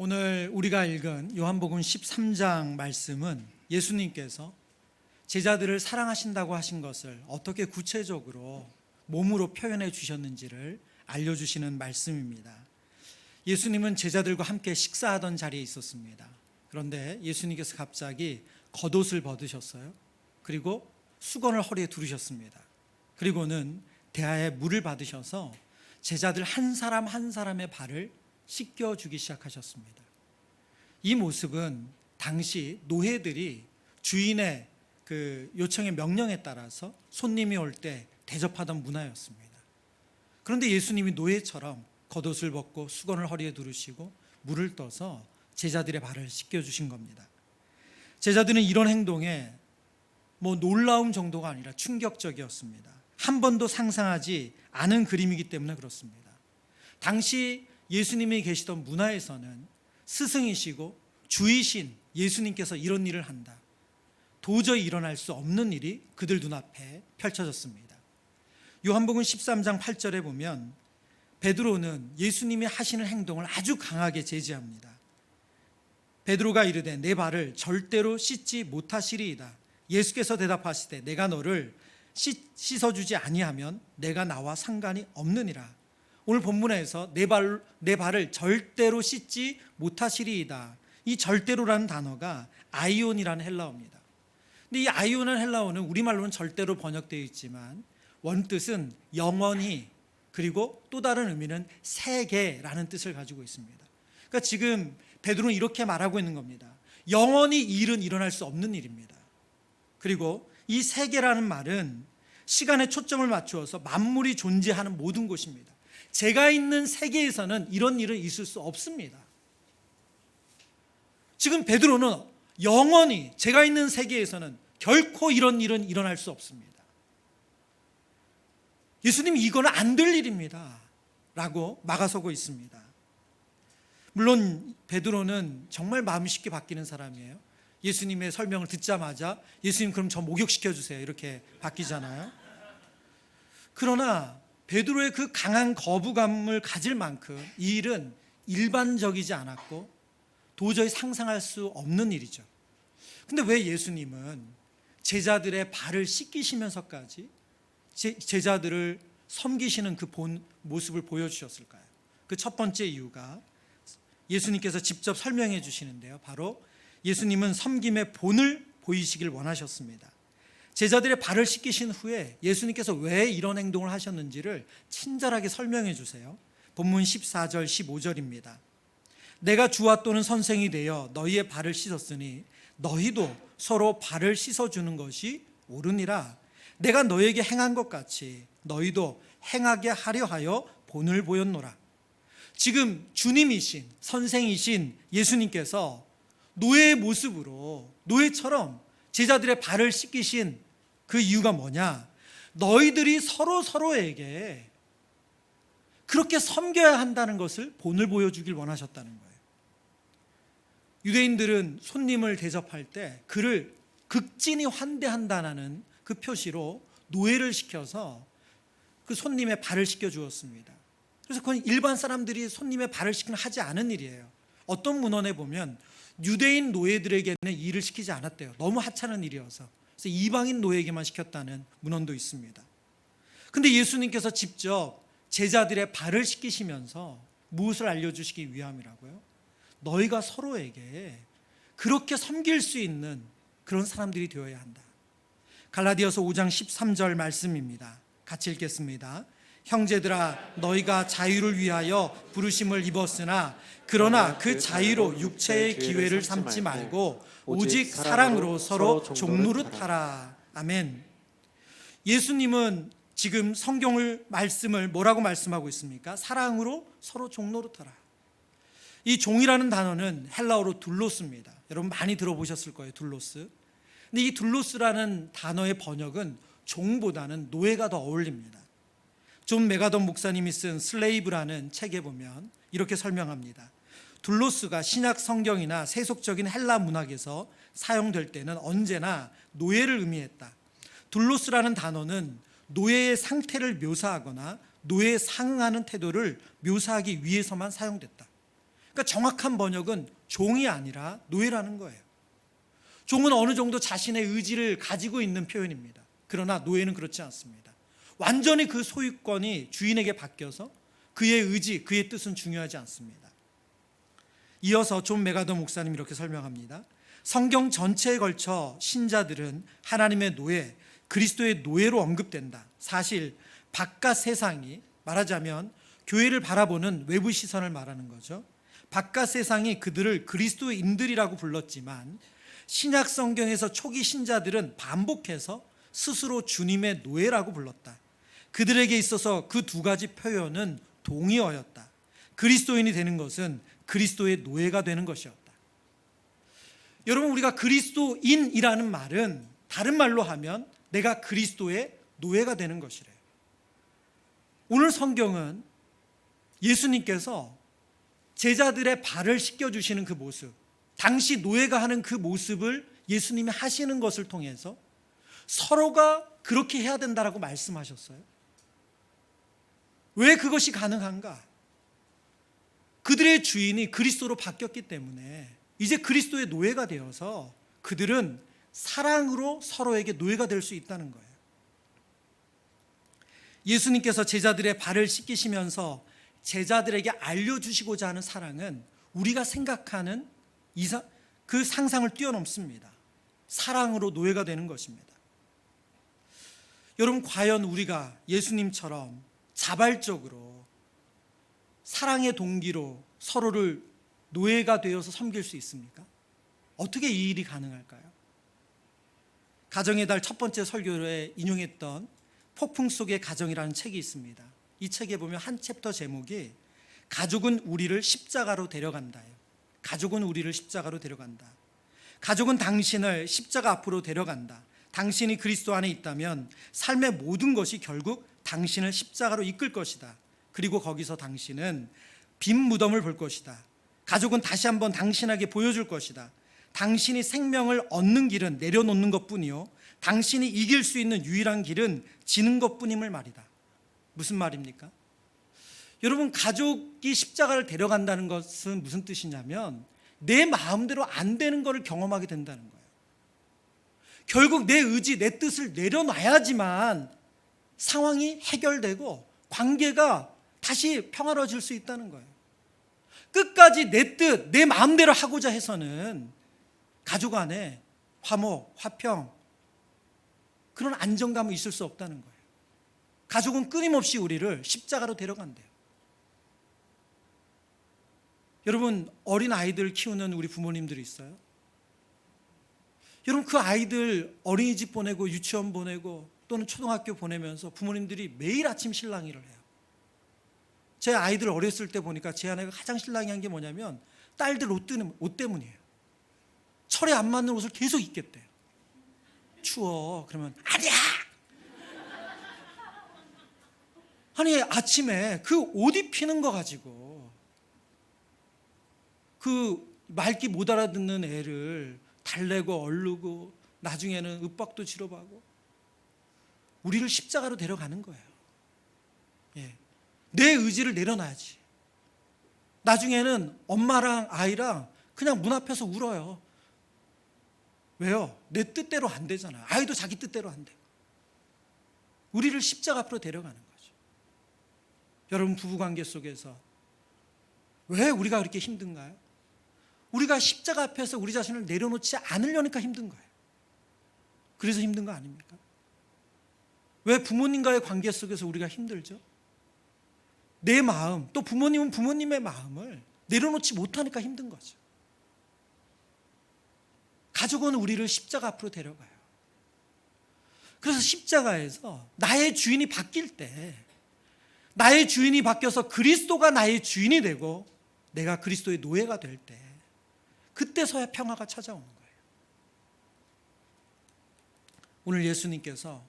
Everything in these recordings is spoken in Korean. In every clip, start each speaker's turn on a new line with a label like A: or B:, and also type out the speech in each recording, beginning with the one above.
A: 오늘 우리가 읽은 요한복음 13장 말씀은 예수님께서 제자들을 사랑하신다고 하신 것을 어떻게 구체적으로 몸으로 표현해 주셨는지를 알려주시는 말씀입니다. 예수님은 제자들과 함께 식사하던 자리에 있었습니다. 그런데 예수님께서 갑자기 겉옷을 벗으셨어요. 그리고 수건을 허리에 두르셨습니다. 그리고는 대야에 물을 받으셔서 제자들 한 사람 한 사람의 발을 씻겨주기 시작하셨습니다. 이 모습은 당시 노예들이 주인의 그 요청의 명령에 따라서 손님이 올 때 대접하던 문화였습니다. 그런데 예수님이 노예처럼 겉옷을 벗고 수건을 허리에 두르시고 물을 떠서 제자들의 발을 씻겨주신 겁니다. 제자들은 이런 행동에 놀라움 정도가 아니라 충격적이었습니다. 한 번도 상상하지 않은 그림이기 때문에 그렇습니다. 당시 예수님이 계시던 문화에서는 스승이시고 주이신 예수님께서 이런 일을 한다, 도저히 일어날 수 없는 일이 그들 눈앞에 펼쳐졌습니다. 요한복음 13장 8절에 보면 베드로는 예수님이 하시는 행동을 아주 강하게 제지합니다. 베드로가 이르되 내 발을 절대로 씻지 못하시리이다. 예수께서 대답하시되 내가 너를 씻어주지 아니하면 내가 나와 상관이 없느니라. 오늘 본문에서 내 발을 절대로 씻지 못하시리이다. 이 절대로라는 단어가 아이온이라는 헬라어입니다. 근데 이 아이온이라는 헬라어는 우리말로는 절대로 번역되어 있지만 원뜻은 영원히, 그리고 또 다른 의미는 세계라는 뜻을 가지고 있습니다. 그러니까 지금 베드로는 이렇게 말하고 있는 겁니다. 영원히 이 일은 일어날 수 없는 일입니다. 그리고 이 세계라는 말은 시간에 초점을 맞추어서 만물이 존재하는 모든 곳입니다. 제가 있는 세계에서는 이런 일은 있을 수 없습니다. 지금 베드로는 영원히 제가 있는 세계에서는 결코 이런 일은 일어날 수 없습니다. 예수님이 이거는 안 될 일입니다 라고 막아서고 있습니다. 물론 베드로는 정말 마음이 쉽게 바뀌는 사람이에요. 예수님의 설명을 듣자마자 예수님 그럼 저 목욕시켜 주세요 이렇게 바뀌잖아요. 그러나 베드로의 그 강한 거부감을 가질 만큼 이 일은 일반적이지 않았고 도저히 상상할 수 없는 일이죠. 근데 왜 예수님은 제자들의 발을 씻기시면서까지 제자들을 섬기시는 그 모습을 보여주셨을까요? 그 첫 번째 이유가 예수님께서 직접 설명해 주시는데요. 바로 예수님은 섬김의 본을 보이시길 원하셨습니다. 제자들의 발을 씻기신 후에 예수님께서 왜 이런 행동을 하셨는지를 친절하게 설명해 주세요. 본문 14절 15절입니다. 내가 주와 또는 선생이 되어 너희의 발을 씻었으니 너희도 서로 발을 씻어주는 것이 옳으니라. 내가 너희에게 행한 것 같이 너희도 행하게 하려 하여 본을 보였노라. 지금 주님이신 선생이신 예수님께서 노예의 모습으로 노예처럼 제자들의 발을 씻기신 그 이유가 뭐냐? 너희들이 서로에게 그렇게 섬겨야 한다는 것을 본을 보여주길 원하셨다는 거예요. 유대인들은 손님을 대접할 때 그를 극진히 환대한다는 그 표시로 노예를 시켜서 그 손님의 발을 씻겨 주었습니다. 그래서 그건 일반 사람들이 손님의 발을 씻기는 하지 않은 일이에요. 어떤 문헌에 보면 유대인 노예들에게는 이 일을 시키지 않았대요. 너무 하찮은 일이어서. 그래서 이방인 노예에게만 시켰다는 문헌도 있습니다. 그런데 예수님께서 직접 제자들의 발을 씻기시면서 무엇을 알려주시기 위함이라고요? 너희가 서로에게 그렇게 섬길 수 있는 그런 사람들이 되어야 한다. 갈라디아서 5장 13절 말씀입니다. 같이 읽겠습니다. 형제들아 너희가 자유를 위하여 부르심을 입었으나 그러나 그 자유로 육체의 기회를 삼지 말고 오직 사랑으로 서로 종노릇하라. 아멘. 예수님은 지금 성경을 말씀을 뭐라고 말씀하고 있습니까? 사랑으로 서로 종노릇하라. 이 종이라는 단어는 헬라어로 둘로스입니다. 여러분 많이 들어보셨을 거예요. 둘로스. 근데 이 둘로스라는 단어의 번역은 종보다는 노예가 더 어울립니다. 존 메가던 목사님이 쓴 슬레이브라는 책에 보면 이렇게 설명합니다. 둘로스가 신약 성경이나 세속적인 헬라 문학에서 사용될 때는 언제나 노예를 의미했다. 둘로스라는 단어는 노예의 상태를 묘사하거나 노예에 상응하는 태도를 묘사하기 위해서만 사용됐다. 그러니까 정확한 번역은 종이 아니라 노예라는 거예요. 종은 어느 정도 자신의 의지를 가지고 있는 표현입니다. 그러나 노예는 그렇지 않습니다. 완전히 그 소유권이 주인에게 바뀌어서 그의 의지, 그의 뜻은 중요하지 않습니다. 이어서 존 메가더 목사님 이렇게 설명합니다. 성경 전체에 걸쳐 신자들은 하나님의 노예, 그리스도의 노예로 언급된다. 사실 바깥 세상이, 말하자면 교회를 바라보는 외부 시선을 말하는 거죠. 바깥 세상이 그들을 그리스도인들이라고 불렀지만 신약 성경에서 초기 신자들은 반복해서 스스로 주님의 노예라고 불렀다. 그들에게 있어서 그 두 가지 표현은 동의어였다. 그리스도인이 되는 것은 그리스도의 노예가 되는 것이었다. 여러분, 우리가 그리스도인이라는 말은 다른 말로 하면 내가 그리스도의 노예가 되는 것이래요. 오늘 성경은 예수님께서 제자들의 발을 씻겨주시는 그 모습, 당시 노예가 하는 그 모습을 예수님이 하시는 것을 통해서 서로가 그렇게 해야 된다라고 말씀하셨어요. 왜 그것이 가능한가? 그들의 주인이 그리스도로 바뀌었기 때문에 이제 그리스도의 노예가 되어서 그들은 사랑으로 서로에게 노예가 될 수 있다는 거예요. 예수님께서 제자들의 발을 씻기시면서 제자들에게 알려주시고자 하는 사랑은 우리가 생각하는 그 상상을 뛰어넘습니다. 사랑으로 노예가 되는 것입니다. 여러분, 과연 우리가 예수님처럼 자발적으로 사랑의 동기로 서로를 노예가 되어서 섬길 수 있습니까? 어떻게 이 일이 가능할까요? 가정의 달 첫 번째 설교에 인용했던 폭풍 속의 가정이라는 책이 있습니다. 이 책에 보면 한 챕터 제목이 가족은 우리를 십자가로 데려간다예요. 가족은 우리를 십자가로 데려간다. 가족은 당신을 십자가 앞으로 데려간다. 당신이 그리스도 안에 있다면 삶의 모든 것이 결국 당신을 십자가로 이끌 것이다. 그리고 거기서 당신은 빈 무덤을 볼 것이다. 가족은 다시 한번 당신에게 보여줄 것이다. 당신이 생명을 얻는 길은 내려놓는 것뿐이요, 당신이 이길 수 있는 유일한 길은 지는 것뿐임을 말이다. 무슨 말입니까? 여러분, 가족이 십자가를 데려간다는 것은 무슨 뜻이냐면 내 마음대로 안 되는 것을 경험하게 된다는 거예요. 결국 내 의지, 내 뜻을 내려놔야지만 상황이 해결되고 관계가 다시 평화로워질 수 있다는 거예요. 끝까지 내 뜻, 내 마음대로 하고자 해서는 가족 안에 화목, 화평, 그런 안정감이 있을 수 없다는 거예요. 가족은 끊임없이 우리를 십자가로 데려간대요. 여러분, 어린 아이들 키우는 우리 부모님들이 있어요. 여러분, 그 아이들 어린이집 보내고 유치원 보내고 또는 초등학교 보내면서 부모님들이 매일 아침 실랑이를 해요. 제 아이들 어렸을 때 보니까 제 아내가 가장 실랑이한 게 뭐냐면 딸들 옷 때문이에요. 철에 안 맞는 옷을 계속 입겠대요. 추워. 그러면 아니야. 아니, 아침에 그 옷 입히는 거 가지고 그 말귀 못 알아듣는 애를 달래고 얼르고 나중에는 윽박도 지르고 우리를 십자가로 데려가는 거예요. 예. 내 의지를 내려놔야지. 나중에는 엄마랑 아이랑 그냥 문 앞에서 울어요. 왜요? 내 뜻대로 안 되잖아요. 아이도 자기 뜻대로 안 돼. 우리를 십자가 앞으로 데려가는 거죠. 여러분, 부부관계 속에서 왜 우리가 그렇게 힘든가요? 우리가 십자가 앞에서 우리 자신을 내려놓지 않으려니까 힘든 거예요. 그래서 힘든 거 아닙니까? 왜 부모님과의 관계 속에서 우리가 힘들죠? 내 마음, 또 부모님은 부모님의 마음을 내려놓지 못하니까 힘든 거죠. 가족은 우리를 십자가 앞으로 데려가요. 그래서 십자가에서 나의 주인이 바뀔 때, 나의 주인이 바뀌어서 그리스도가 나의 주인이 되고 내가 그리스도의 노예가 될 때, 그때서야 평화가 찾아오는 거예요. 오늘 예수님께서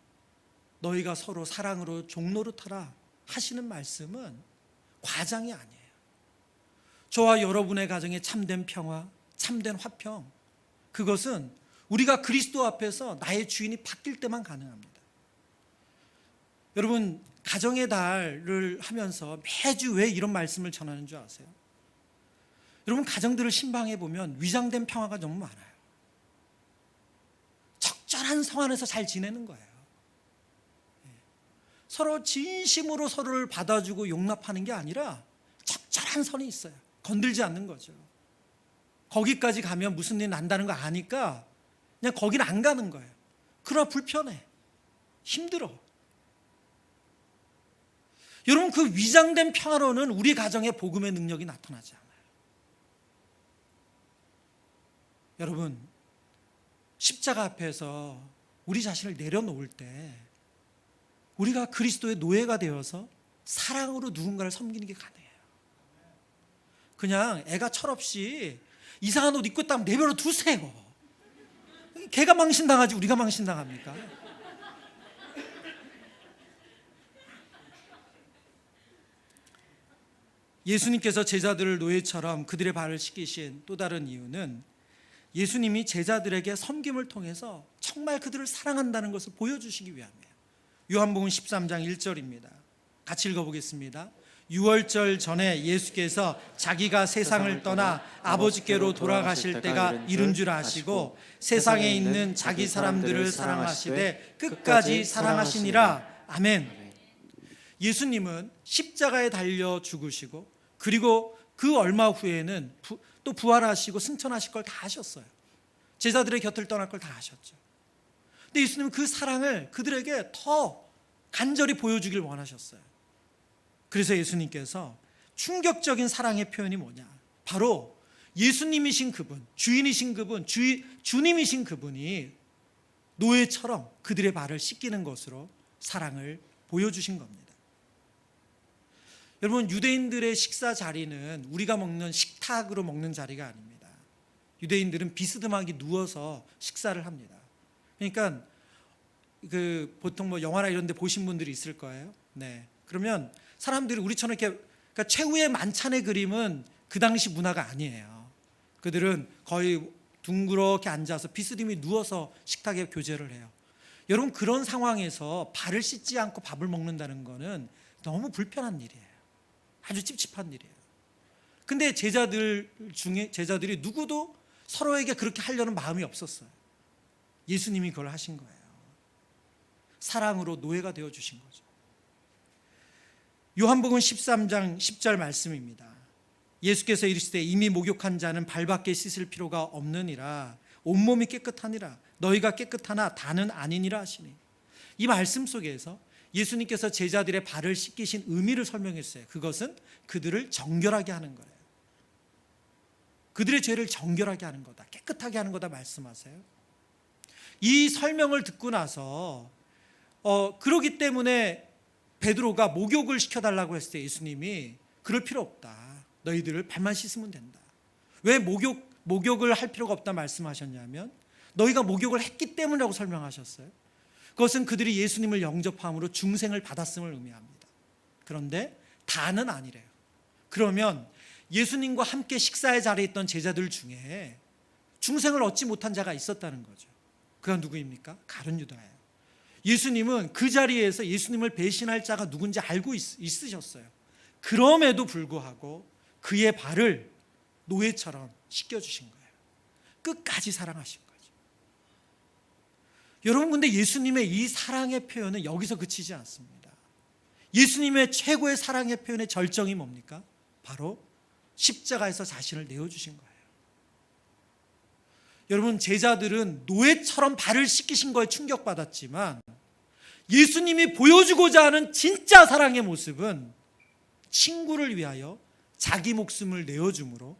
A: 너희가 서로 사랑으로 종노릇하라 하시는 말씀은 과장이 아니에요. 저와 여러분의 가정에 참된 평화, 참된 화평, 그것은 우리가 그리스도 앞에서 나의 주인이 바뀔 때만 가능합니다. 여러분, 가정의 달을 하면서 매주 왜 이런 말씀을 전하는 줄 아세요? 여러분, 가정들을 신방해 보면 위장된 평화가 너무 많아요. 적절한 성 안에서 잘 지내는 거예요. 서로 진심으로 서로를 받아주고 용납하는 게 아니라 적절한 선이 있어요. 건들지 않는 거죠. 거기까지 가면 무슨 일 난다는 거 아니까 그냥 거기는 안 가는 거예요. 그러나 불편해. 힘들어. 여러분, 그 위장된 평화로는 우리 가정의 복음의 능력이 나타나지 않아요. 여러분, 십자가 앞에서 우리 자신을 내려놓을 때 우리가 그리스도의 노예가 되어서 사랑으로 누군가를 섬기는 게 가능해요. 그냥 애가 철없이 이상한 옷 입고 있다면 내버려 두세요. 걔가 망신당하지 우리가 망신당합니까? 예수님께서 제자들을 노예처럼 그들의 발을 씻기신 또 다른 이유는 예수님이 제자들에게 섬김을 통해서 정말 그들을 사랑한다는 것을 보여주시기 위함이에요. 요한복음 13장 1절입니다. 같이 읽어보겠습니다. 유월절 전에 예수께서 자기가 세상을 떠나 아버지께로 돌아가실 때가 이른 줄 아시고 세상에 있는 자기 사람들을 사랑하시되 끝까지 사랑하시니라. 아멘. 예수님은 십자가에 달려 죽으시고 그리고 그 얼마 후에는 또 부활하시고 승천하실 걸 다 하셨어요. 제자들의 곁을 떠날 걸 다 하셨죠. 근데 예수님은 그 사랑을 그들에게 더 간절히 보여주길 원하셨어요. 그래서 예수님께서 충격적인 사랑의 표현이 뭐냐? 바로 예수님이신 그분, 주인이신 그분, 주님이신 그분이 노예처럼 그들의 발을 씻기는 것으로 사랑을 보여주신 겁니다. 여러분, 유대인들의 식사 자리는 우리가 먹는 식탁으로 먹는 자리가 아닙니다. 유대인들은 비스듬하게 누워서 식사를 합니다. 그러니까 보통 뭐 영화나 이런 데 보신 분들이 있을 거예요. 네. 그러면 사람들이 우리처럼 이렇게, 그러니까 최후의 만찬의 그림은 그 당시 문화가 아니에요. 그들은 거의 둥그렇게 앉아서 비스듬히 누워서 식탁에 교제를 해요. 여러분, 그런 상황에서 발을 씻지 않고 밥을 먹는다는 거는 너무 불편한 일이에요. 아주 찝찝한 일이에요. 근데 제자들이 누구도 서로에게 그렇게 하려는 마음이 없었어요. 예수님이 그걸 하신 거예요. 사랑으로 노예가 되어주신 거죠. 요한복음 13장 10절 말씀입니다. 예수께서 이르시되 이미 목욕한 자는 발밖에 씻을 필요가 없느니라. 온몸이 깨끗하니라. 너희가 깨끗하나 다는 아니니라 하시니. 이 말씀 속에서 예수님께서 제자들의 발을 씻기신 의미를 설명했어요. 그것은 그들을 정결하게 하는 거예요. 그들의 죄를 정결하게 하는 거다. 깨끗하게 하는 거다 말씀하세요. 이 설명을 듣고 나서 그러기 때문에 베드로가 목욕을 시켜달라고 했을 때 예수님이 그럴 필요 없다. 너희들을 발만 씻으면 된다. 왜 목욕을 할 필요가 없다 말씀하셨냐면 너희가 목욕을 했기 때문이라고 설명하셨어요. 그것은 그들이 예수님을 영접함으로 중생을 받았음을 의미합니다. 그런데 다는 아니래요. 그러면 예수님과 함께 식사의 자리에 있던 제자들 중에 중생을 얻지 못한 자가 있었다는 거죠. 그가 누구입니까? 가룟 유다예요. 예수님은 그 자리에서 예수님을 배신할 자가 누군지 알고 있으셨어요. 그럼에도 불구하고 그의 발을 노예처럼 씻겨주신 거예요. 끝까지 사랑하신 거죠. 여러분, 근데 예수님의 이 사랑의 표현은 여기서 그치지 않습니다. 예수님의 최고의 사랑의 표현의 절정이 뭡니까? 바로 십자가에서 자신을 내어주신 거예요. 여러분, 제자들은 노예처럼 발을 씻기신 거에 충격받았지만 예수님이 보여주고자 하는 진짜 사랑의 모습은 친구를 위하여 자기 목숨을 내어줌으로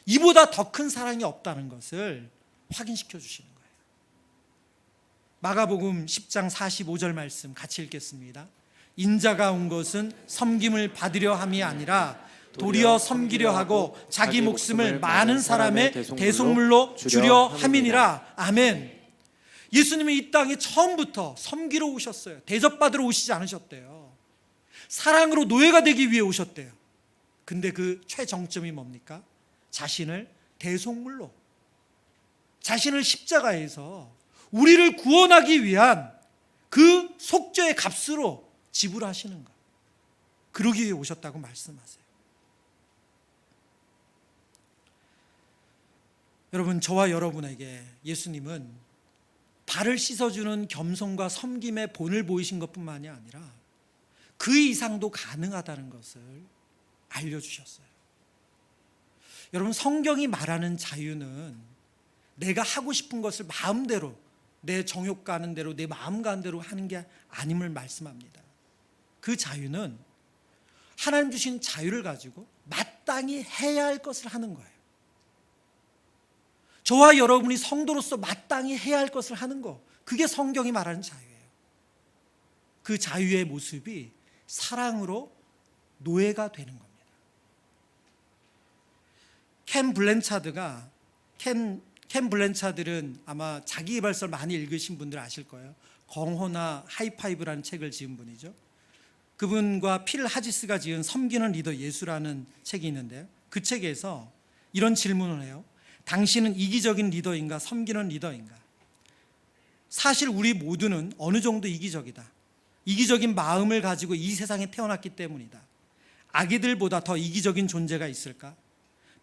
A: 이보다 더 큰 사랑이 없다는 것을 확인시켜 주시는 거예요. 마가복음 10장 45절 말씀 같이 읽겠습니다. 인자가 온 것은 섬김을 받으려 함이 아니라 도리어 섬기려 하고 자기 목숨을 많은 사람의 대속물로 주려 함이니라. 아멘. 예수님이 이 땅에 처음부터 섬기러 오셨어요. 대접받으러 오시지 않으셨대요. 사랑으로 노예가 되기 위해 오셨대요. 근데 그 최정점이 뭡니까? 자신을 대속물로, 자신을 십자가에서 우리를 구원하기 위한 그 속죄의 값으로 지불하시는 것, 그러기 위해 오셨다고 말씀하세요. 여러분, 저와 여러분에게 예수님은 발을 씻어주는 겸손과 섬김의 본을 보이신 것뿐만이 아니라 그 이상도 가능하다는 것을 알려주셨어요. 여러분, 성경이 말하는 자유는 내가 하고 싶은 것을 마음대로, 내 정욕 가는 대로, 내 마음 가는 대로 하는 게 아님을 말씀합니다. 그 자유는 하나님 주신 자유를 가지고 마땅히 해야 할 것을 하는 거예요. 저와 여러분이 성도로서 마땅히 해야 할 것을 하는 거, 그게 성경이 말하는 자유예요. 그 자유의 모습이 사랑으로 노예가 되는 겁니다. 켄 블랜차드는 아마 자기계발서를 많이 읽으신 분들 아실 거예요. 공허나 하이파이브라는 책을 지은 분이죠. 그분과 필 하지스가 지은 섬기는 리더 예수라는 책이 있는데요. 그 책에서 이런 질문을 해요. 당신은 이기적인 리더인가 섬기는 리더인가? 사실 우리 모두는 어느 정도 이기적이다. 이기적인 마음을 가지고 이 세상에 태어났기 때문이다. 아기들보다 더 이기적인 존재가 있을까?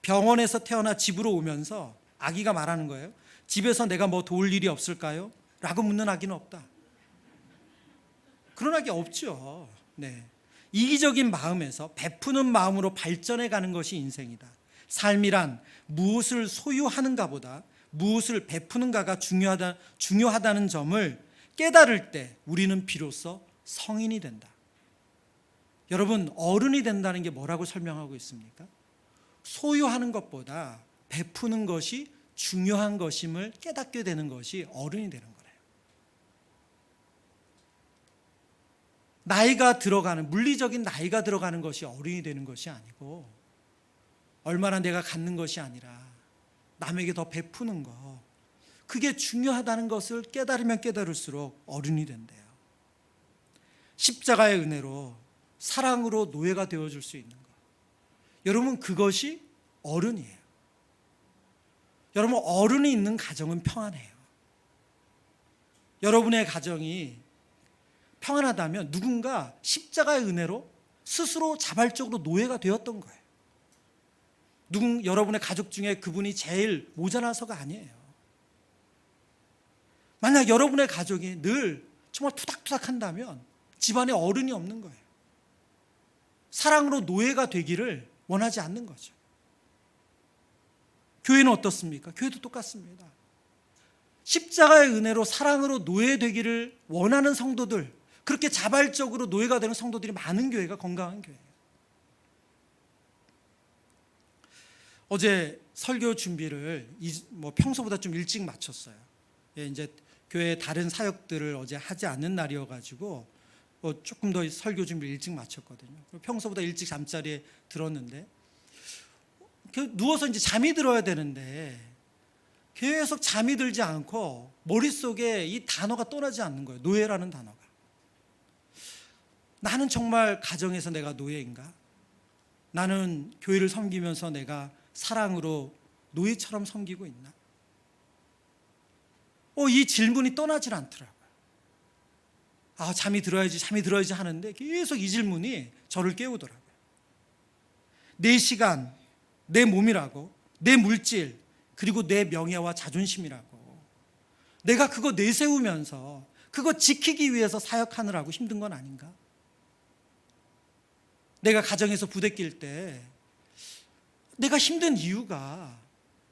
A: 병원에서 태어나 집으로 오면서 아기가 말하는 거예요. 집에서 내가 뭐 도울 일이 없을까요? 라고 묻는 아기는 없다. 그런 아기 없죠. 네. 이기적인 마음에서 베푸는 마음으로 발전해 가는 것이 인생이다. 삶이란 무엇을 소유하는가보다 무엇을 베푸는가가 중요하다는 점을 깨달을 때 우리는 비로소 성인이 된다. 여러분, 어른이 된다는 게 뭐라고 설명하고 있습니까? 소유하는 것보다 베푸는 것이 중요한 것임을 깨닫게 되는 것이 어른이 되는 거예요. 나이가 들어가는, 물리적인 나이가 들어가는 것이 어른이 되는 것이 아니고, 얼마나 내가 갖는 것이 아니라 남에게 더 베푸는 것, 그게 중요하다는 것을 깨달으면 깨달을수록 어른이 된대요. 십자가의 은혜로 사랑으로 노예가 되어줄 수 있는 것, 여러분, 그것이 어른이에요. 여러분, 어른이 있는 가정은 평안해요. 여러분의 가정이 평안하다면 누군가 십자가의 은혜로 스스로 자발적으로 노예가 되었던 거예요. 여러분의 가족 중에 그분이 제일 모자라서가 아니에요. 만약 여러분의 가족이 늘 정말 투닥투닥 한다면 집안에 어른이 없는 거예요. 사랑으로 노예가 되기를 원하지 않는 거죠. 교회는 어떻습니까? 교회도 똑같습니다. 십자가의 은혜로 사랑으로 노예되기를 원하는 성도들, 그렇게 자발적으로 노예가 되는 성도들이 많은 교회가 건강한 교회예요. 어제 설교 준비를 평소보다 좀 일찍 마쳤어요. 이제 교회 다른 사역들을 어제 하지 않는 날이어가지고 조금 더 설교 준비를 일찍 마쳤거든요. 평소보다 일찍 잠자리에 들었는데 누워서 이제 잠이 들어야 되는데 계속 잠이 들지 않고 머릿속에 이 단어가 떠나지 않는 거예요. 노예라는 단어가. 나는 정말 가정에서 내가 노예인가? 나는 교회를 섬기면서 내가 사랑으로 노예처럼 섬기고 있나? 이 질문이 떠나질 않더라고요. 잠이 들어야지 하는데 계속 이 질문이 저를 깨우더라고요. 내 시간, 내 몸이라고, 내 물질, 그리고 내 명예와 자존심이라고, 내가 그거 내세우면서 그거 지키기 위해서 사역하느라고 힘든 건 아닌가? 내가 가정에서 부대낄 때 내가 힘든 이유가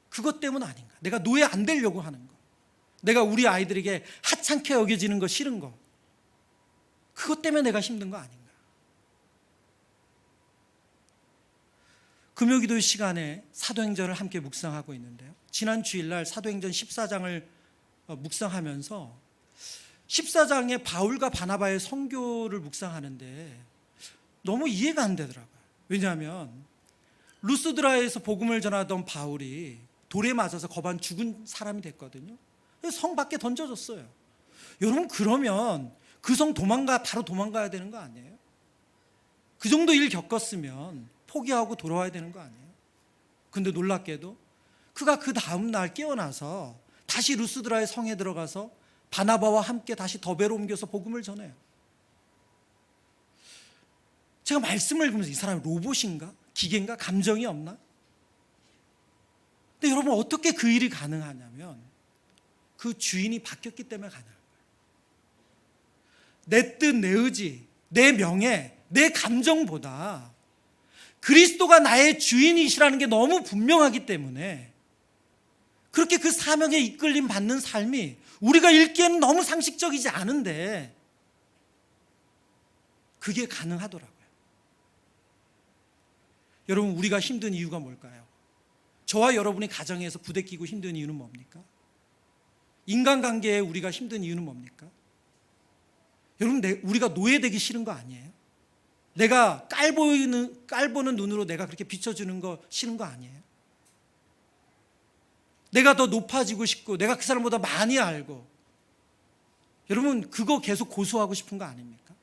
A: 그것 때문 아닌가? 내가 노예 안 되려고 하는 거, 내가 우리 아이들에게 하찮게 여겨지는 거 싫은 거, 그것 때문에 내가 힘든 거 아닌가? 금요기도 시간에 사도행전을 함께 묵상하고 있는데요, 지난 주일날 사도행전 14장을 묵상하면서 14장에 바울과 바나바의 선교를 묵상하는데 너무 이해가 안 되더라고요. 왜냐하면 루스드라에서 복음을 전하던 바울이 돌에 맞아서 거반 죽은 사람이 됐거든요. 성 밖에 던져졌어요. 여러분, 그러면 그 성 바로 도망가야 되는 거 아니에요? 그 정도 일 겪었으면 포기하고 돌아와야 되는 거 아니에요? 근데 놀랍게도 그가 그 다음 날 깨어나서 다시 루스드라의 성에 들어가서 바나바와 함께 다시 더베로 옮겨서 복음을 전해요. 제가 말씀을 보면서 이 사람이 로봇인가? 기계인가? 감정이 없나? 근데 여러분, 어떻게 그 일이 가능하냐면 그 주인이 바뀌었기 때문에 가능한 거예요. 내 뜻, 내 의지, 내 명예, 내 감정보다 그리스도가 나의 주인이시라는 게 너무 분명하기 때문에 그렇게 그 사명에 이끌림 받는 삶이 우리가 읽기에는 너무 상식적이지 않은데 그게 가능하더라고요. 여러분, 우리가 힘든 이유가 뭘까요? 저와 여러분이 가정에서 부대끼고 힘든 이유는 뭡니까? 인간관계에 우리가 힘든 이유는 뭡니까? 여러분, 우리가 노예되기 싫은 거 아니에요? 내가 깔보는 눈으로 내가 그렇게 비춰주는 거 싫은 거 아니에요? 내가 더 높아지고 싶고 내가 그 사람보다 많이 알고, 여러분, 그거 계속 고수하고 싶은 거 아닙니까?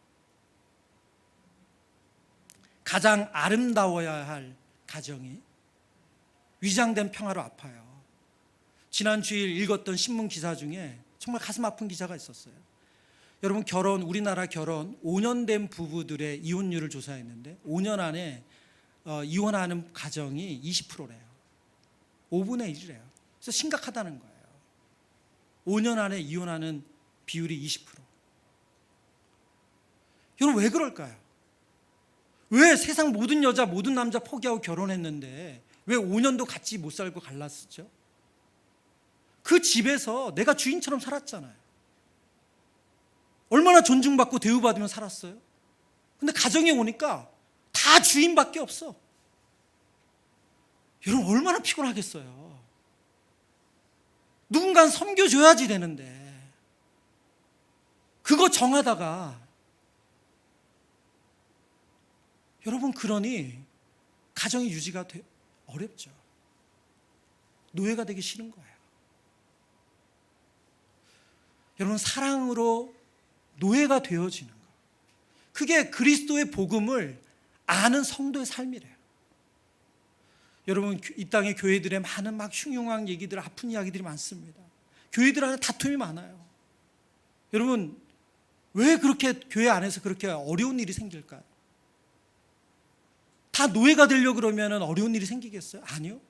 A: 가장 아름다워야 할 가정이 위장된 평화로 아파요. 지난 주일 읽었던 신문 기사 중에 정말 가슴 아픈 기사가 있었어요. 여러분, 우리나라 결혼 5년 된 부부들의 이혼율을 조사했는데 5년 안에 이혼하는 가정이 20%래요. 5분의 1이래요. 그래서 심각하다는 거예요. 5년 안에 이혼하는 비율이 20%. 여러분, 왜 그럴까요? 왜 세상 모든 여자, 모든 남자 포기하고 결혼했는데 왜 5년도 같이 못 살고 갈랐었죠? 그 집에서 내가 주인처럼 살았잖아요. 얼마나 존중받고 대우받으며 살았어요? 근데 가정에 오니까 다 주인밖에 없어. 여러분, 얼마나 피곤하겠어요. 누군가는 섬겨줘야지 되는데 그거 정하다가, 여러분, 그러니 가정이 유지가 어렵죠. 노예가 되기 싫은 거예요. 여러분, 사랑으로 노예가 되어지는 것, 그게 그리스도의 복음을 아는 성도의 삶이래요. 여러분, 이 땅의 교회들의 많은 막 흉흉한 얘기들, 아픈 이야기들이 많습니다. 교회들 안에 다툼이 많아요. 여러분, 왜 그렇게 교회 안에서 그렇게 어려운 일이 생길까요? 다 노예가 되려고 그러면 어려운 일이 생기겠어요? 아니요.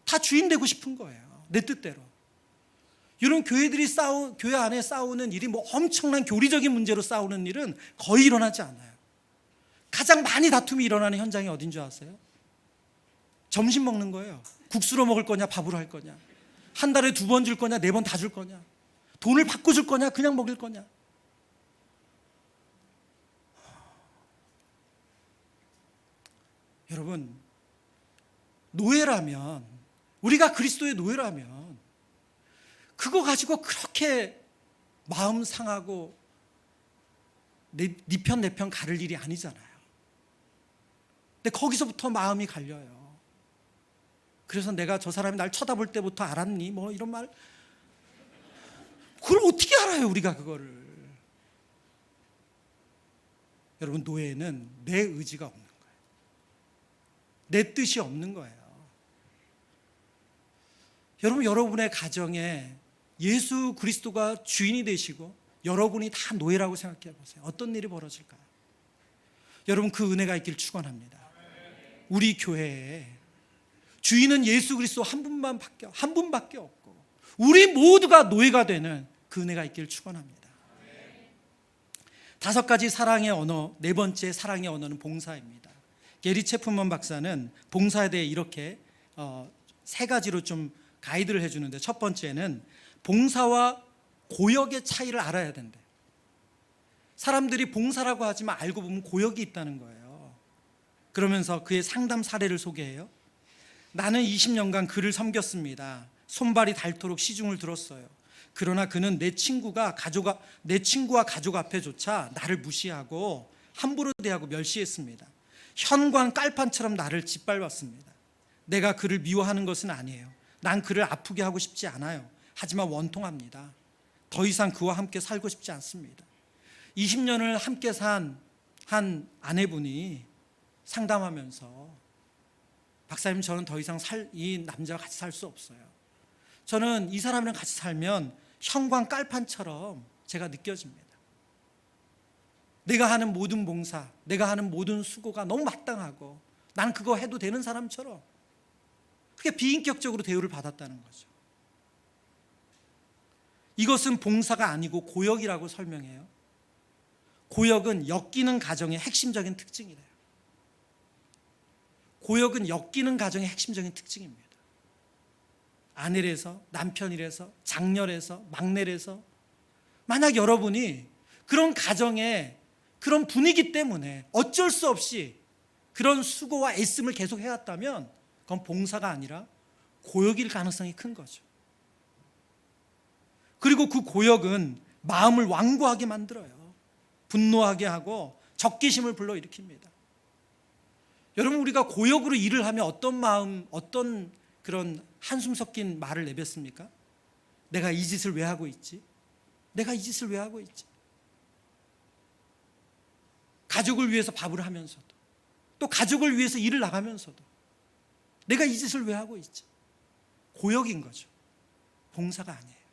A: 다 주인 되고 싶은 거예요. 내 뜻대로. 이런 교회 안에 싸우는 일이 뭐 엄청난 교리적인 문제로 싸우는 일은 거의 일어나지 않아요. 가장 많이 다툼이 일어나는 현장이 어딘 줄 아세요? 점심 먹는 거예요. 국수로 먹을 거냐, 밥으로 할 거냐, 한 달에 2번 줄 거냐, 4번 다 줄 거냐, 돈을 받고 줄 거냐, 그냥 먹일 거냐. 여러분, 노예라면, 우리가 그리스도의 노예라면 그거 가지고 그렇게 마음 상하고 네 편 내 편 가를 일이 아니잖아요. 근데 거기서부터 마음이 갈려요. 그래서 내가 저 사람이 날 쳐다볼 때부터 알았니? 뭐 이런 말. 그걸 어떻게 알아요, 우리가 그거를. 여러분, 노예는 내 의지가 없는 거예요. 내 뜻이 없는 거예요. 여러분, 여러분의 가정에 예수 그리스도가 주인이 되시고 여러분이 다 노예라고 생각해 보세요. 어떤 일이 벌어질까요? 여러분, 그 은혜가 있길 축원합니다. 우리 교회에 주인은 예수 그리스도 한 분밖에 없고 우리 모두가 노예가 되는 그 은혜가 있길 축원합니다. 5가지 사랑의 언어, 4번째 사랑의 언어는 봉사입니다. 게리 체프먼 박사는 봉사에 대해 이렇게 3가지로 좀 가이드를 해주는데, 첫 번째는 봉사와 고역의 차이를 알아야 된대. 사람들이 봉사라고 하지만 알고 보면 고역이 있다는 거예요. 그러면서 그의 상담 사례를 소개해요. 나는 20년간 그를 섬겼습니다. 손발이 닳도록 시중을 들었어요. 그러나 그는 내 친구와 가족 앞에조차 나를 무시하고 함부로 대하고 멸시했습니다. 현관 깔판처럼 나를 짓밟았습니다. 내가 그를 미워하는 것은 아니에요. 난 그를 아프게 하고 싶지 않아요. 하지만 원통합니다. 더 이상 그와 함께 살고 싶지 않습니다. 20년을 함께 산 한 아내분이 상담하면서, 박사님, 저는 더 이상 이 남자와 같이 살 수 없어요. 저는 이 사람이랑 같이 살면 현관 깔판처럼 제가 느껴집니다. 내가 하는 모든 봉사, 내가 하는 모든 수고가 너무 마땅하고 난 그거 해도 되는 사람처럼. 그게 비인격적으로 대우를 받았다는 거죠. 이것은 봉사가 아니고 고역이라고 설명해요. 고역은 엮이는 가정의 핵심적인 특징이래요. 고역은 엮이는 가정의 핵심적인 특징입니다. 아내래서, 남편이래서, 장녀래서, 막내래서, 만약 여러분이 그런 가정에 그런 분위기 때문에 어쩔 수 없이 그런 수고와 애씀을 계속 해왔다면 그건 봉사가 아니라 고역일 가능성이 큰 거죠. 그리고 그 고역은 마음을 완고하게 만들어요. 분노하게 하고 적개심을 불러일으킵니다. 여러분, 우리가 고역으로 일을 하면 어떤 마음, 어떤 그런 한숨 섞인 말을 내뱉습니까? 내가 이 짓을 왜 하고 있지? 내가 이 짓을 왜 하고 있지? 가족을 위해서 밥을 하면서도, 또 가족을 위해서 일을 나가면서도 내가 이 짓을 왜 하고 있지? 고역인 거죠. 봉사가 아니에요.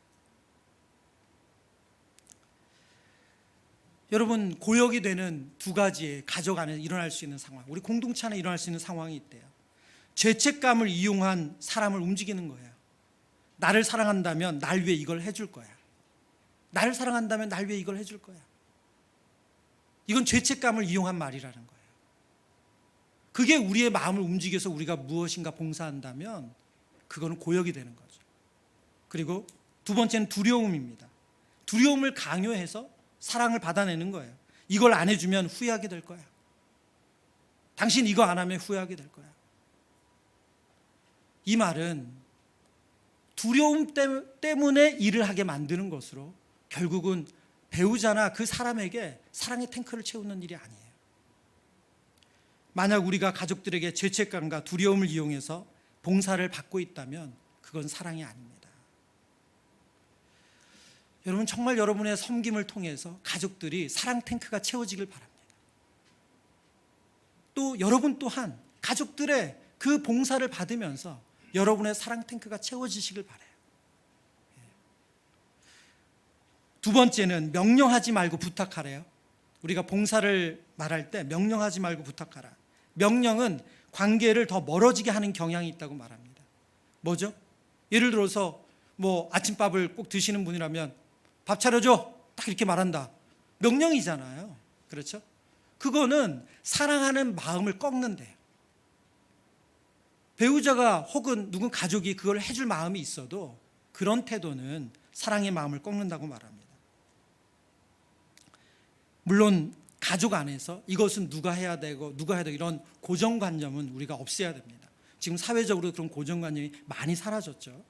A: 여러분, 고역이 되는 두 가지의 가족 안에서 일어날 수 있는 상황, 우리 공동체 안에 일어날 수 있는 상황이 있대요. 죄책감을 이용한 사람을 움직이는 거예요. 나를 사랑한다면 날 위해 이걸 해줄 거야. 나를 사랑한다면 날 위해 이걸 해줄 거야. 이건 죄책감을 이용한 말이라는 거예요. 그게 우리의 마음을 움직여서 우리가 무엇인가 봉사한다면 그거는 고역이 되는 거죠. 그리고 두 번째는 두려움입니다. 두려움을 강요해서 사랑을 받아내는 거예요. 이걸 안 해주면 후회하게 될 거야. 당신 이거 안 하면 후회하게 될 거야. 이 말은 두려움 때문에 일을 하게 만드는 것으로 결국은 배우자나 그 사람에게 사랑의 탱크를 채우는 일이 아니에요. 만약 우리가 가족들에게 죄책감과 두려움을 이용해서 봉사를 받고 있다면 그건 사랑이 아닙니다. 여러분, 정말 여러분의 섬김을 통해서 가족들이 사랑 탱크가 채워지길 바랍니다. 또 여러분 또한 가족들의 그 봉사를 받으면서 여러분의 사랑 탱크가 채워지시길 바라요. 두 번째는 명령하지 말고 부탁하래요. 우리가 봉사를 말할 때 명령하지 말고 부탁하라. 명령은 관계를 더 멀어지게 하는 경향이 있다고 말합니다. 뭐죠? 예를 들어서 아침밥을 꼭 드시는 분이라면 밥 차려줘, 딱 이렇게 말한다. 명령이잖아요. 그렇죠? 그거는 사랑하는 마음을 꺾는데요. 배우자가 혹은 누군 가족이 그걸 해줄 마음이 있어도 그런 태도는 사랑의 마음을 꺾는다고 말합니다. 물론 가족 안에서 이것은 누가 해야 되고 이런 고정관념은 우리가 없애야 됩니다. 지금 사회적으로 그런 고정관념이 많이 사라졌죠.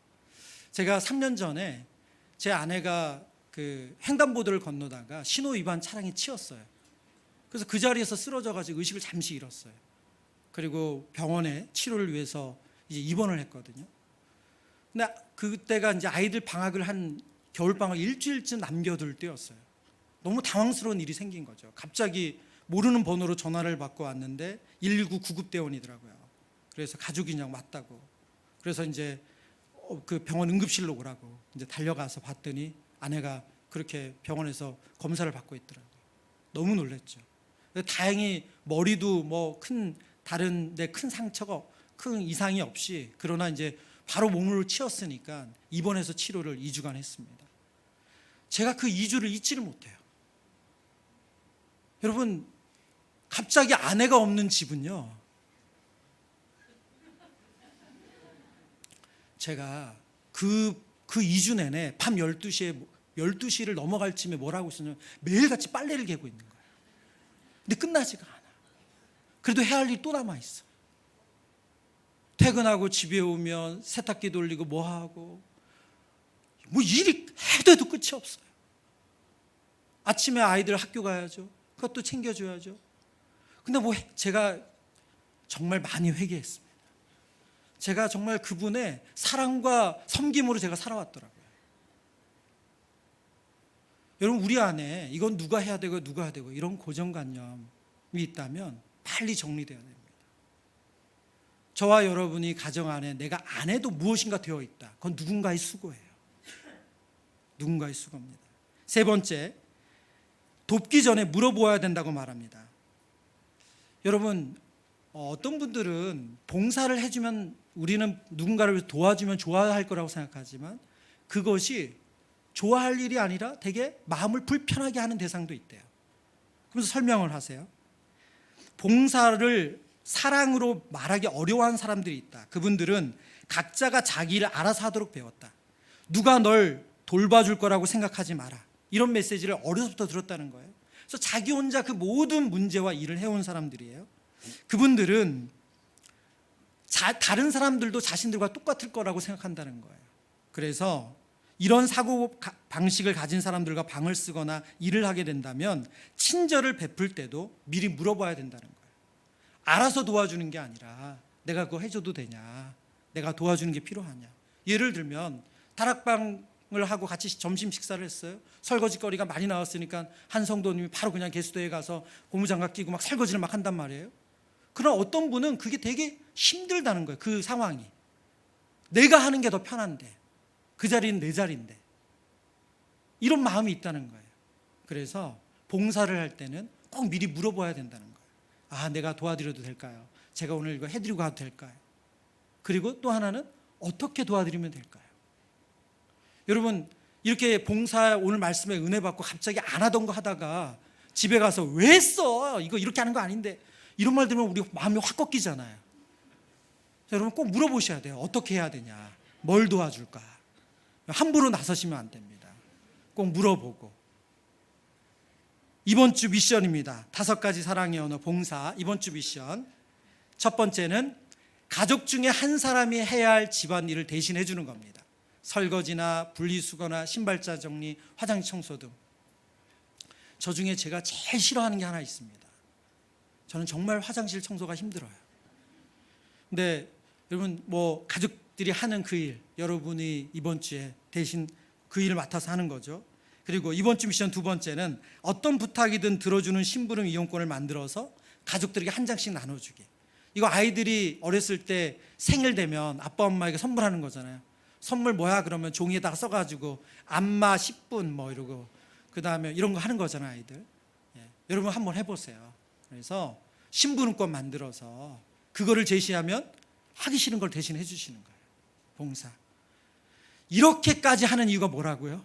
A: 제가 3년 전에 제 아내가 그 횡단보도를 건너다가 신호 위반 차량에 치였어요. 그래서 그 자리에서 쓰러져가지고 의식을 잠시 잃었어요. 그리고 병원에 치료를 위해서 이제 입원을 했거든요. 근데 그때가 이제 아이들 방학을 한 겨울방학 일주일쯤 남겨둘 때였어요. 너무 당황스러운 일이 생긴 거죠. 갑자기 모르는 번호로 전화를 받고 왔는데 119 구급대원이더라고요. 그래서 가족이냐고 맞다고. 그래서 이제 그 병원 응급실로 오라고 이제 달려가서 봤더니 아내가 그렇게 병원에서 검사를 받고 있더라고요. 너무 놀랐죠. 다행히 머리도 다른 데 큰 상처가 큰 이상이 없이, 그러나 이제 바로 몸을 치웠으니까 입원해서 치료를 2주간 했습니다. 제가 그 2주를 잊지를 못해요. 여러분, 갑자기 아내가 없는 집은요, 제가 그 2주 내내 밤 12시를 넘어갈 쯤에 뭘 하고 있었냐면 매일같이 빨래를 개고 있는 거예요. 근데 끝나지가 않아. 그래도 해야 할 일이 또 남아있어. 퇴근하고 집에 오면 세탁기 돌리고 하고 일이 해도 끝이 없어요. 아침에 아이들 학교 가야죠. 그것도 챙겨줘야죠. 근데 제가 정말 많이 회개했습니다. 제가 정말 그분의 사랑과 섬김으로 제가 살아왔더라고요. 여러분, 우리 안에 이건 누가 해야 되고 이런 고정관념이 있다면 빨리 정리되어야 됩니다. 저와 여러분이 가정 안에 내가 안 해도 무엇인가 되어 있다. 그건 누군가의 수고예요. 누군가의 수고입니다. 세 번째, 돕기 전에 물어보아야 된다고 말합니다. 여러분, 어떤 분들은 봉사를 해주면 우리는 누군가를 도와주면 좋아할 거라고 생각하지만 그것이 좋아할 일이 아니라 되게 마음을 불편하게 하는 대상도 있대요. 그래서 설명을 하세요. 봉사를 사랑으로 말하기 어려워하는 사람들이 있다. 그분들은 각자가 자기 일을 알아서 하도록 배웠다. 누가 널 돌봐줄 거라고 생각하지 마라. 이런 메시지를 어려서부터 들었다는 거예요. 그래서 자기 혼자 그 모든 문제와 일을 해온 사람들이에요. 그분들은 다른 사람들도 자신들과 똑같을 거라고 생각한다는 거예요. 그래서 이런 사고 방식을 가진 사람들과 방을 쓰거나 일을 하게 된다면 친절을 베풀 때도 미리 물어봐야 된다는 거예요. 알아서 도와주는 게 아니라 내가 그거 해줘도 되냐, 내가 도와주는 게 필요하냐. 예를 들면 다락방을 하고 같이 점심 식사를 했어요. 설거지거리가 많이 나왔으니까 한 성도님이 바로 그냥 개수대에 가서 고무장갑 끼고 막 설거지를 막 한단 말이에요. 그러나 어떤 분은 그게 되게 힘들다는 거예요. 그 상황이 내가 하는 게 더 편한데, 그 자리는 내 자리인데, 이런 마음이 있다는 거예요. 그래서 봉사를 할 때는 꼭 미리 물어봐야 된다는 거예요. 아, 내가 도와드려도 될까요? 제가 오늘 이거 해드리고 가도 될까요? 그리고 또 하나는 어떻게 도와드리면 될까요? 여러분, 이렇게 봉사 오늘 말씀에 은혜 받고 갑자기 안 하던 거 하다가 집에 가서 왜 했어? 이거 이렇게 하는 거 아닌데, 이런 말 들으면 우리 마음이 확 꺾이잖아요. 여러분 꼭 물어보셔야 돼요. 어떻게 해야 되냐? 뭘 도와줄까? 함부로 나서시면 안 됩니다. 꼭 물어보고. 이번 주 미션입니다. 5가지 사랑의 언어 봉사. 이번 주 미션. 첫 번째는 가족 중에 한 사람이 해야 할 집안일을 대신해 주는 겁니다. 설거지나 분리수거나 신발자 정리, 화장실 청소 등. 저 중에 제가 제일 싫어하는 게 하나 있습니다. 저는 정말 화장실 청소가 힘들어요. 근데 여러분 가족들이 하는 그 일, 여러분이 이번 주에 대신 그 일을 맡아서 하는 거죠. 그리고 이번 주 미션 두 번째는 어떤 부탁이든 들어주는 심부름 이용권을 만들어서 가족들에게 한 장씩 나눠주기. 이거 아이들이 어렸을 때 생일 되면 아빠 엄마에게 선물하는 거잖아요. 선물 뭐야? 그러면 종이에다가 써가지고 안마 10분 이러고 그 다음에 이런 거 하는 거잖아요, 아이들. 여러분 한번 해보세요. 그래서 심부름권 만들어서 그거를 제시하면 하기 싫은 걸 대신 해주시는 거예요. 봉사. 이렇게까지 하는 이유가 뭐라고요?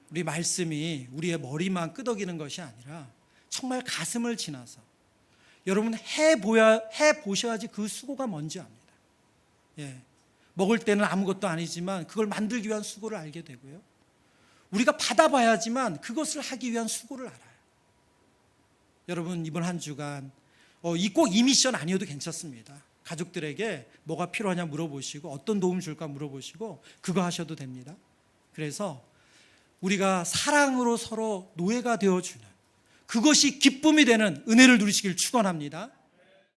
A: 우리 말씀이 우리의 머리만 끄덕이는 것이 아니라 정말 가슴을 지나서 여러분 해보셔야지 그 수고가 뭔지 압니다. 먹을 때는 아무것도 아니지만 그걸 만들기 위한 수고를 알게 되고요. 우리가 받아봐야지만 그것을 하기 위한 수고를 알아요. 여러분 이번 한 주간 꼭 이 미션 아니어도 괜찮습니다. 가족들에게 뭐가 필요하냐 물어보시고 어떤 도움 줄까 물어보시고 그거 하셔도 됩니다. 그래서 우리가 사랑으로 서로 노예가 되어주는 그것이 기쁨이 되는 은혜를 누리시길 축원합니다.